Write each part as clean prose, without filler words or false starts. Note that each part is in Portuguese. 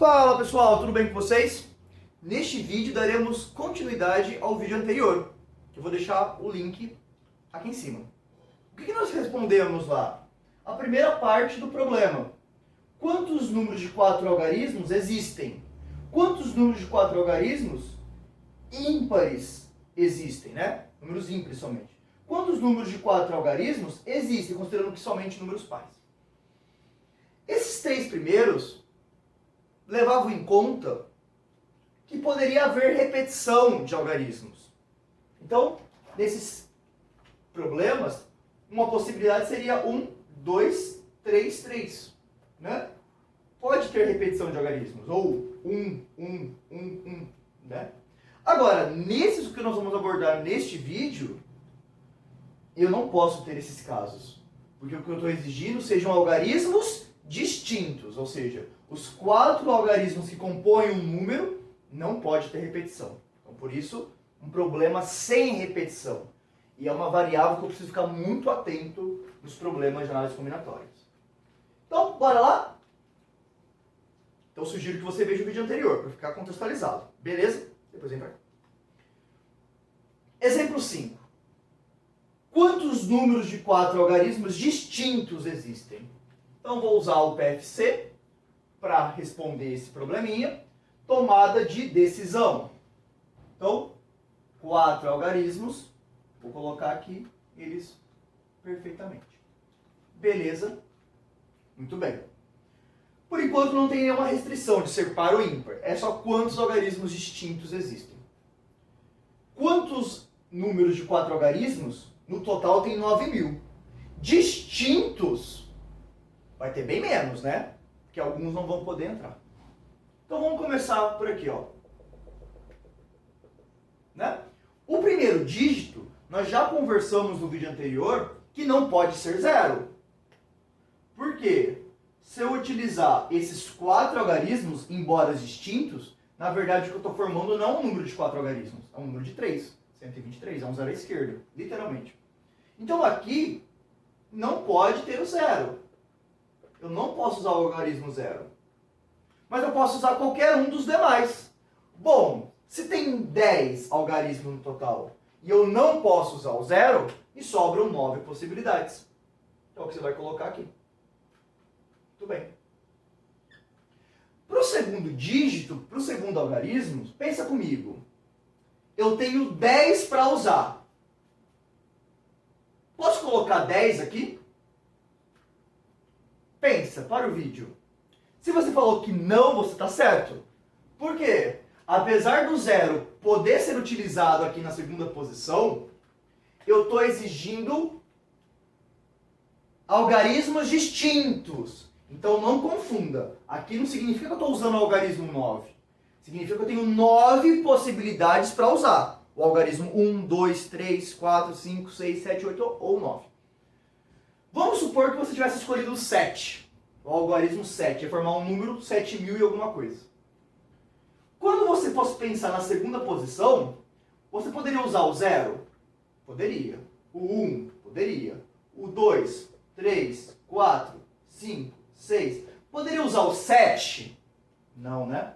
Fala pessoal, tudo bem com vocês? Neste vídeo daremos continuidade ao vídeo anterior, que eu vou deixar o link aqui em cima. O que nós respondemos lá? A primeira parte do problema. Quantos números de 4 algarismos existem? Quantos números de 4 algarismos ímpares existem, né? Números ímpares somente. Quantos números de 4 algarismos existem, considerando que somente números pares? Esses três primeiros levavam em conta que poderia haver repetição de algarismos. Então, nesses problemas, uma possibilidade seria 1, 2, 3, 3. Né? Pode ter repetição de algarismos, ou 1, 1, 1, 1. Né? Agora, nesses que nós vamos abordar neste vídeo, eu não posso ter esses casos. Porque o que eu estou exigindo sejam algarismos distintos, ou seja, os 4 algarismos que compõem um número não pode ter repetição. Então, por isso, um problema sem repetição. E é uma variável que eu preciso ficar muito atento nos problemas de análise combinatórias. Então, bora lá? Então, eu sugiro que você veja o vídeo anterior, para ficar contextualizado. Beleza? Depois vem para cá. Exemplo 5. Quantos números de 4 algarismos distintos existem? Então, vou usar o PFC para responder esse probleminha. Tomada de decisão. Então, 4 algarismos. Vou colocar aqui eles perfeitamente. Beleza? Muito bem. Por enquanto não tem nenhuma restrição de ser par ou ímpar. É só quantos algarismos distintos existem. Quantos números de 4 algarismos? No total tem 9.000. Distintos vai ter bem menos, né? Porque alguns não vão poder entrar. Então vamos começar por aqui, ó. Né? O primeiro dígito, nós já conversamos no vídeo anterior, que não pode ser 0. Por quê? Se eu utilizar esses 4 algarismos, embora distintos, na verdade o que eu estou formando não é um número de 4 algarismos, é um número de 3. 123, é um 0 à esquerda, literalmente. Então aqui, não pode ter o 0. Eu não posso usar o algarismo 0. Mas eu posso usar qualquer um dos demais. Bom, se tem 10 algarismos no total e eu não posso usar o 0, me sobram 9 possibilidades. Então, o que você vai colocar aqui? Muito bem. Para o segundo dígito, para o segundo algarismo, pensa comigo. Eu tenho 10 para usar. Posso colocar 10 aqui? Pensa, para o vídeo. Se você falou que não, você está certo. Por quê? Apesar do 0 poder ser utilizado aqui na segunda posição, eu estou exigindo algarismos distintos. Então não confunda. Aqui não significa que eu estou usando o algarismo 9. Significa que eu tenho 9 possibilidades para usar. O algarismo 1, 2, 3, 4, 5, 6, 7, 8 ou 9. Vamos supor que você tivesse escolhido o 7. O algarismo 7 ia formar um número 7.000 e alguma coisa. Quando você fosse pensar na segunda posição, você poderia usar o 0? Poderia. O 1? Poderia. O 2, 3, 4, 5, 6. Poderia usar o 7? Não, né?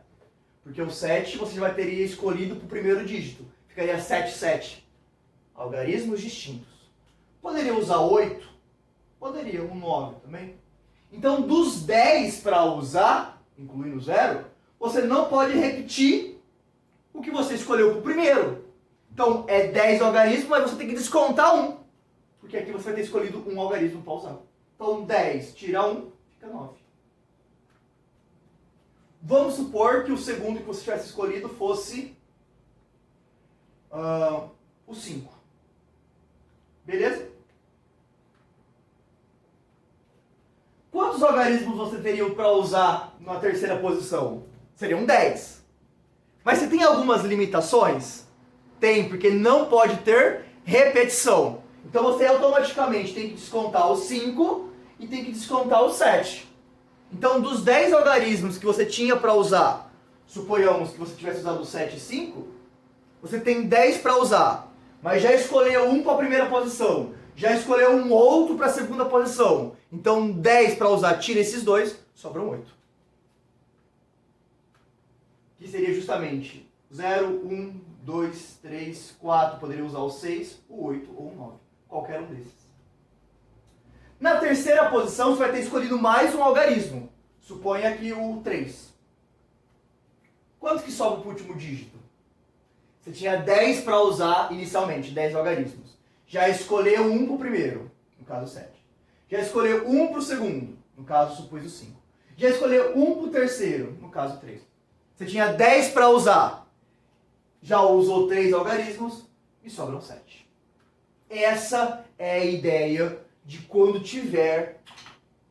Porque o 7 você já teria escolhido para o primeiro dígito. Ficaria 7, 7. Algarismos distintos. Poderia usar 8? Poderia. O 9 também. Então, dos 10 para usar, incluindo o 0, você não pode repetir o que você escolheu para o primeiro. Então, é 10 algarismos, mas você tem que descontar um. Porque aqui você vai ter escolhido um algarismo para usar. Então, 10 tira 1, fica 9. Vamos supor que o segundo que você tivesse escolhido fosse o 5. Beleza? Quantos algarismos você teria para usar na terceira posição? Seriam 10. Mas você tem algumas limitações? Tem, porque não pode ter repetição. Então você automaticamente tem que descontar o 5 e tem que descontar o 7. Então dos 10 algarismos que você tinha para usar, suponhamos que você tivesse usado o 7 e 5, você tem 10 para usar, mas já escolheu um para a primeira posição, já escolheu um outro para a segunda posição. Então 10 para usar, tira esses dois, sobram 8. que seria justamente 0, 1, 2, 3, 4, poderia usar o 6, o 8 ou o 9, qualquer um desses. Na terceira posição, você vai ter escolhido mais um algarismo. Suponha aqui o 3. Quanto que sobra para o último dígito? Você tinha 10 para usar inicialmente, 10 algarismos. Já escolheu um para o primeiro, no caso 7. Já escolheu um para o segundo, no caso supus o 5. Já escolheu um para o terceiro, no caso 3. Você tinha 10 para usar. Já usou 3 algarismos e sobram 7. Essa é a ideia de quando tiver,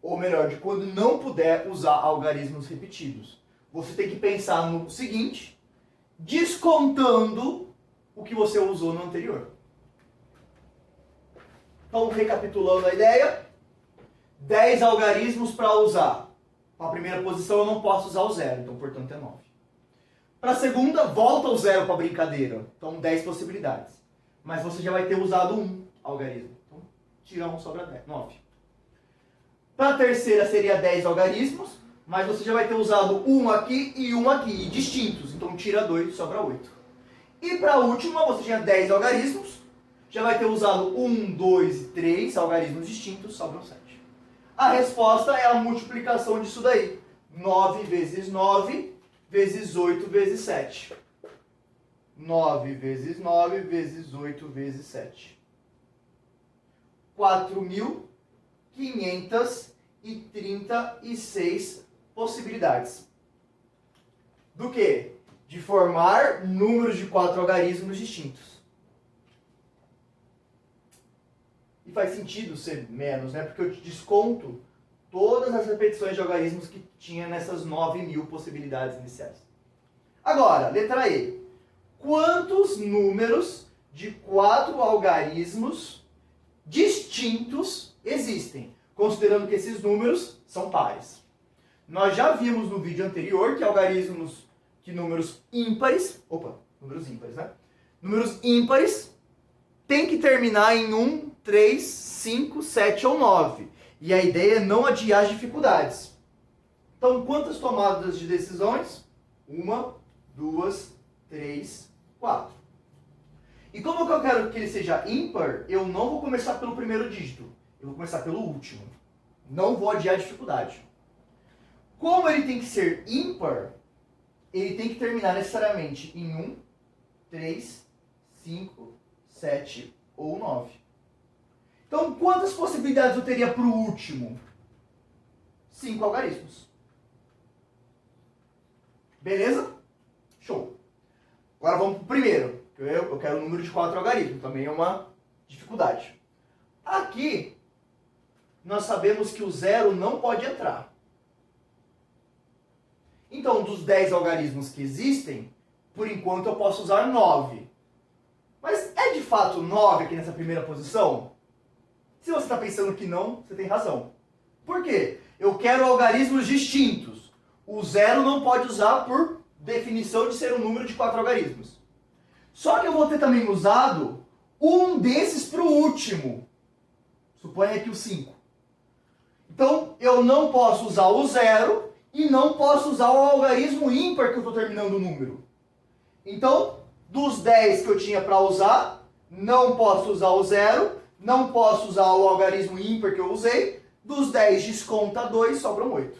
ou melhor, de quando não puder usar algarismos repetidos. Você tem que pensar no seguinte, descontando o que você usou no anterior. Então, recapitulando a ideia, 10 algarismos para usar. Para a primeira posição eu não posso usar o 0, então portanto é 9. Para a segunda, volta o 0 para a brincadeira. Então 10 possibilidades. Mas você já vai ter usado um algarismo. Então tira 1, sobra 10, 9. Para a terceira seria 10 algarismos, mas você já vai ter usado um aqui, e distintos. Então tira 2, sobra 8. E para a última, você tinha 10 algarismos, já vai ter usado 1, 2 e 3 algarismos distintos, sobram 7. A resposta é a multiplicação disso daí. 9 vezes 9 vezes 8 vezes 7. 9 vezes 9 vezes 8 vezes 7. 4.536 possibilidades. Do quê? De formar números de 4 algarismos distintos. E faz sentido ser menos, né? Porque eu te desconto todas as repetições de algarismos que tinha nessas 9.000 possibilidades iniciais. Agora, letra E. Quantos números de 4 algarismos distintos existem? Considerando que esses números são pares. Nós já vimos no vídeo anterior que números ímpares, né? Números ímpares tem que terminar em 1, 3, 5, 7 ou 9. E a ideia é não adiar as dificuldades. Então, quantas tomadas de decisões? 1, 2, 3, 4. E como que eu quero que ele seja ímpar, eu não vou começar pelo primeiro dígito. Eu vou começar pelo último. Não vou adiar a dificuldade. Como ele tem que ser ímpar, ele tem que terminar necessariamente em 1, 3, 5, 7 ou 9. Então, quantas possibilidades eu teria para o último? 5 algarismos. Beleza? Show. Agora vamos para o primeiro. Eu quero o número de 4 algarismos. Também é uma dificuldade. Aqui, nós sabemos que o 0 não pode entrar. Então, dos 10 algarismos que existem, por enquanto eu posso usar 9. Mas é de fato 9 aqui nessa primeira posição? Se você está pensando que não, você tem razão. Por quê? Eu quero algarismos distintos. O 0 não pode usar por definição de ser um número de 4 algarismos. Só que eu vou ter também usado um desses para o último. Suponha aqui o 5. Então, eu não posso usar o 0 e não posso usar o algarismo ímpar que eu estou terminando o número. Então, dos 10 que eu tinha para usar, não posso usar o 0, não posso usar o algarismo ímpar que eu usei. Dos 10 desconta 2, sobram 8.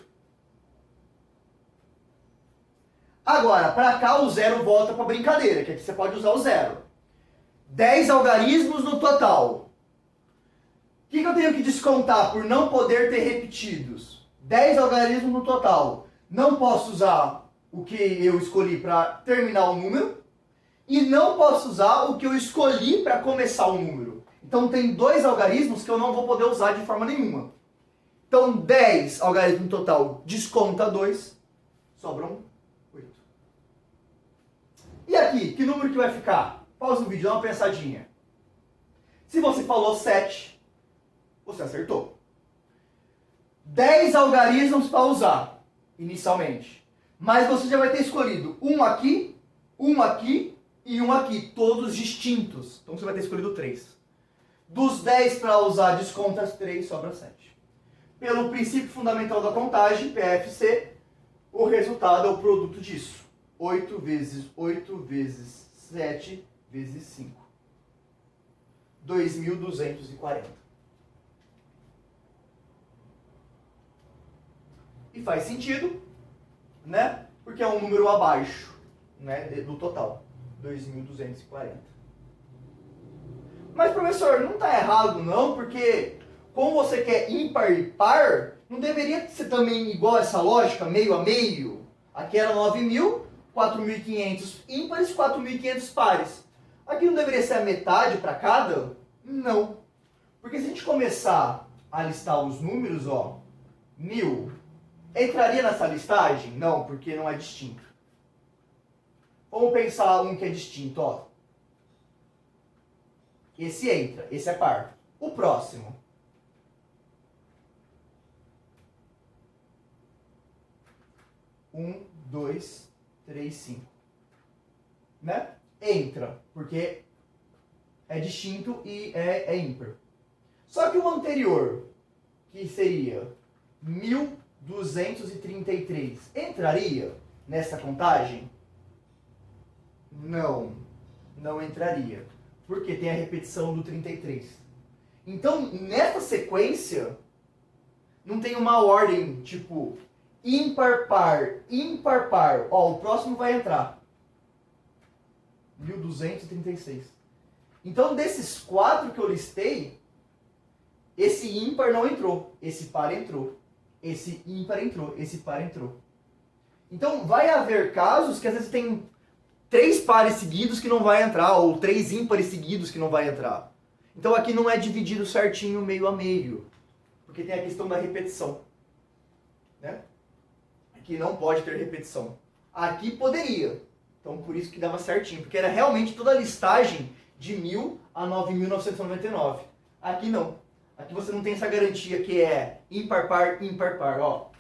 Agora, para cá o 0 volta para a brincadeira, que aqui você pode usar o 0. 10 algarismos no total. O que eu tenho que descontar por não poder ter repetidos? 10 algarismos no total. Não posso usar o que eu escolhi para terminar o número e não posso usar o que eu escolhi para começar o número. Então tem 2 algarismos que eu não vou poder usar de forma nenhuma. Então 10 algarismos no total desconta 2, sobram 8. E aqui, que número que vai ficar? Pausa o vídeo, dá uma pensadinha. Se você falou 7, você acertou. 10 algarismos para usar, inicialmente. Mas você já vai ter escolhido um aqui e um aqui, todos distintos. Então você vai ter escolhido 3. Dos 10 para usar, desconta as 3, sobra 7. Pelo princípio fundamental da contagem, PFC, o resultado é o produto disso. 8 vezes 8 vezes 7 vezes 5. 2.240. E faz sentido, né? Porque é um número abaixo, né, do total. 2.240. Mas, professor, não está errado não, porque como você quer ímpar e par, não deveria ser também igual essa lógica, meio a meio? Aqui era 9.000, 4.500 ímpares, 4.500 pares. Aqui não deveria ser a metade para cada? Não. Porque se a gente começar a listar os números, ó, 1.000, entraria nessa listagem? Não, porque não é distinto. Vamos pensar um que é distinto, ó. Esse entra, esse é par. O próximo. Um, 2, 3, 5. Né? Entra, porque é distinto e é ímpar. Só que o anterior, que seria 1.233, entraria nessa contagem? Não, não entraria. Porque tem a repetição do 33. Então, nessa sequência, não tem uma ordem, tipo, ímpar, par, ímpar, par. Ó, o próximo vai entrar. 1.236. Então, desses 4 que eu listei, esse ímpar não entrou, esse par entrou, esse ímpar entrou, esse par entrou. Então, vai haver casos que às vezes tem 3 pares seguidos que não vai entrar, ou 3 ímpares seguidos que não vai entrar. Então, aqui não é dividido certinho meio a meio, porque tem a questão da repetição. Né? Aqui não pode ter repetição. Aqui poderia. Então, por isso que dava certinho, porque era realmente toda a listagem de 1.000 a 9.999. Aqui não. Aqui você não tem essa garantia que é ímpar, par, ímpar, par. Ó.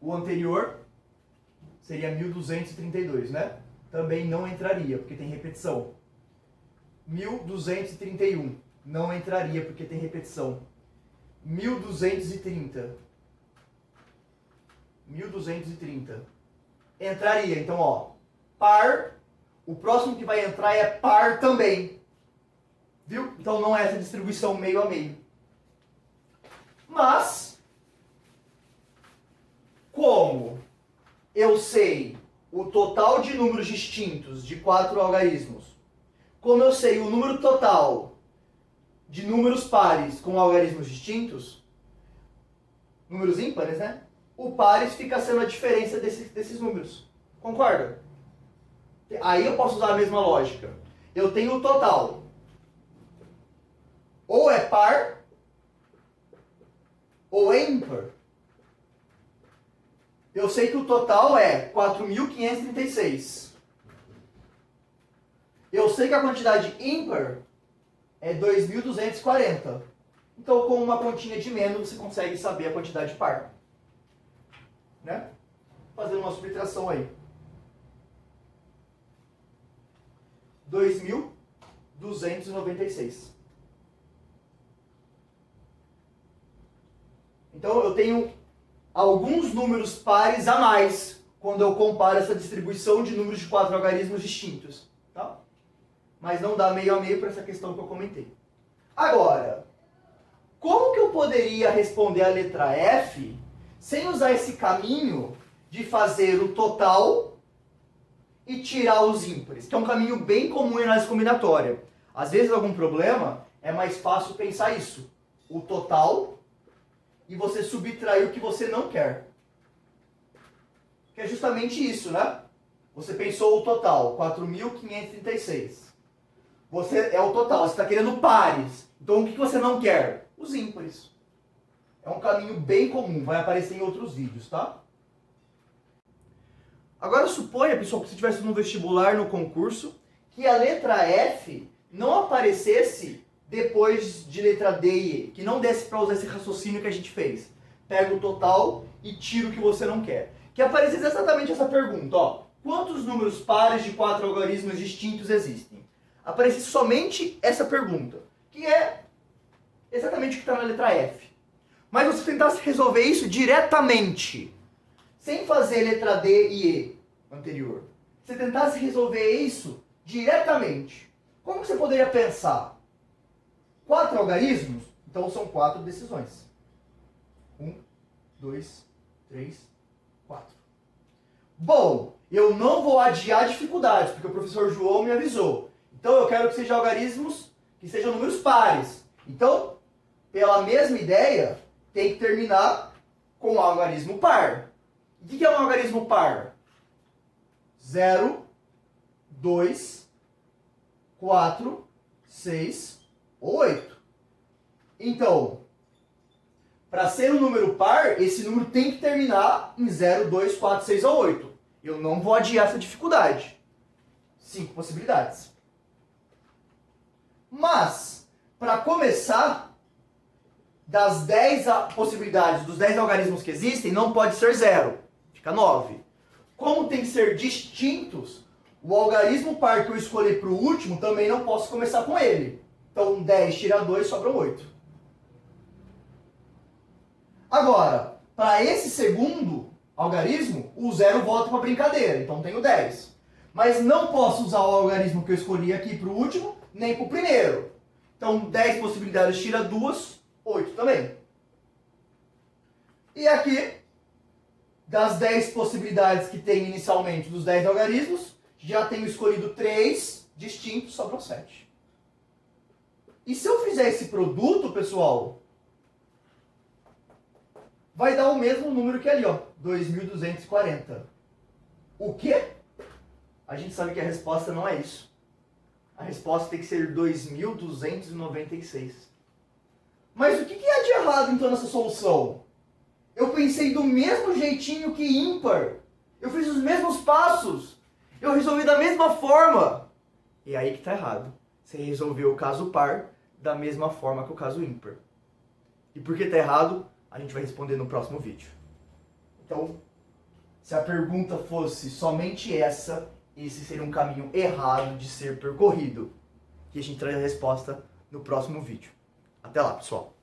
O anterior seria 1.232, né? Também não entraria, porque tem repetição. 1.231 não entraria, porque tem repetição. 1.230. 1.230 entraria. Então, ó, par, o próximo que vai entrar é par também. Viu? Então não é essa distribuição meio a meio. Mas, como eu sei o total de números distintos de 4 algarismos, como eu sei o número total de números pares com algarismos distintos, números ímpares, né? O pares fica sendo a diferença desses números. Concorda? Aí eu posso usar a mesma lógica. Eu tenho o total. Ou é par, ou é ímpar. Eu sei que o total é 4.536. Eu sei que a quantidade ímpar é 2.240. Então, com uma continha de menos, você consegue saber a quantidade par. Né? Fazendo uma subtração aí. 2.296. Então, eu tenho alguns números pares a mais quando eu comparo essa distribuição de números de 4 algarismos distintos. Tá? Mas não dá meio a meio para essa questão que eu comentei. Agora, como que eu poderia responder a letra F sem usar esse caminho de fazer o total e tirar os ímpares? Que é um caminho bem comum em análise combinatória. Às vezes, algum problema, é mais fácil pensar isso. O total e você subtrair o que você não quer. Que é justamente isso, né? Você pensou o total, 4.536. Você é o total, você está querendo pares. Então o que você não quer? Os ímpares. É um caminho bem comum, vai aparecer em outros vídeos, tá? Agora suponha, pessoal, que se estivesse no vestibular, no concurso, que a letra F não aparecesse depois de letra D e E, que não desse para usar esse raciocínio que a gente fez. Pega o total e tira o que você não quer. Que aparecesse exatamente essa pergunta, ó. Quantos números pares de 4 algarismos distintos existem? Aparece somente essa pergunta, que é exatamente o que está na letra F. Mas você tentasse resolver isso diretamente, sem fazer letra D e E, anterior. Se você tentasse resolver isso diretamente, como você poderia pensar? 4 algarismos? Então são 4 decisões. 1, 2, 3, 4. Bom, eu não vou adiar dificuldades, porque o professor João me avisou. Então eu quero que sejam algarismos que sejam números pares. Então, pela mesma ideia, tem que terminar com um algarismo par. O que é um algarismo par? 0, 2, 4, 6 ou 8. Então, para ser um número par, esse número tem que terminar em 0, 2, 4, 6 ou 8. Eu não vou adiar essa dificuldade. 5 possibilidades. Mas, para começar, das 10 possibilidades, dos 10 algarismos que existem, não pode ser 0. Fica 9. Como tem que ser distintos, o algarismo par que eu escolhi para o último, também não posso começar com ele. Então, 10 tira 2, sobram 8. Agora, para esse segundo algarismo, o 0 volta para a brincadeira. Então, tenho 10. Mas não posso usar o algarismo que eu escolhi aqui para o último, nem para o primeiro. Então, 10 possibilidades tira 2, 8 também. E aqui, das 10 possibilidades que tem inicialmente dos 10 algarismos, já tenho escolhido 3 distintos, sobram 7. E se eu fizer esse produto, pessoal, vai dar o mesmo número que ali, ó, 2.240. O quê? A gente sabe que a resposta não é isso. A resposta tem que ser 2.296. Mas o que há de errado então nessa solução? Eu pensei do mesmo jeitinho que ímpar. Eu fiz os mesmos passos. Eu resolvi da mesma forma. E aí que está errado. Você resolveu o caso par da mesma forma que o caso ímpar. E por que está errado? A gente vai responder no próximo vídeo. Então, se a pergunta fosse somente essa, esse seria um caminho errado de ser percorrido. E a gente traz a resposta no próximo vídeo. Até lá, pessoal!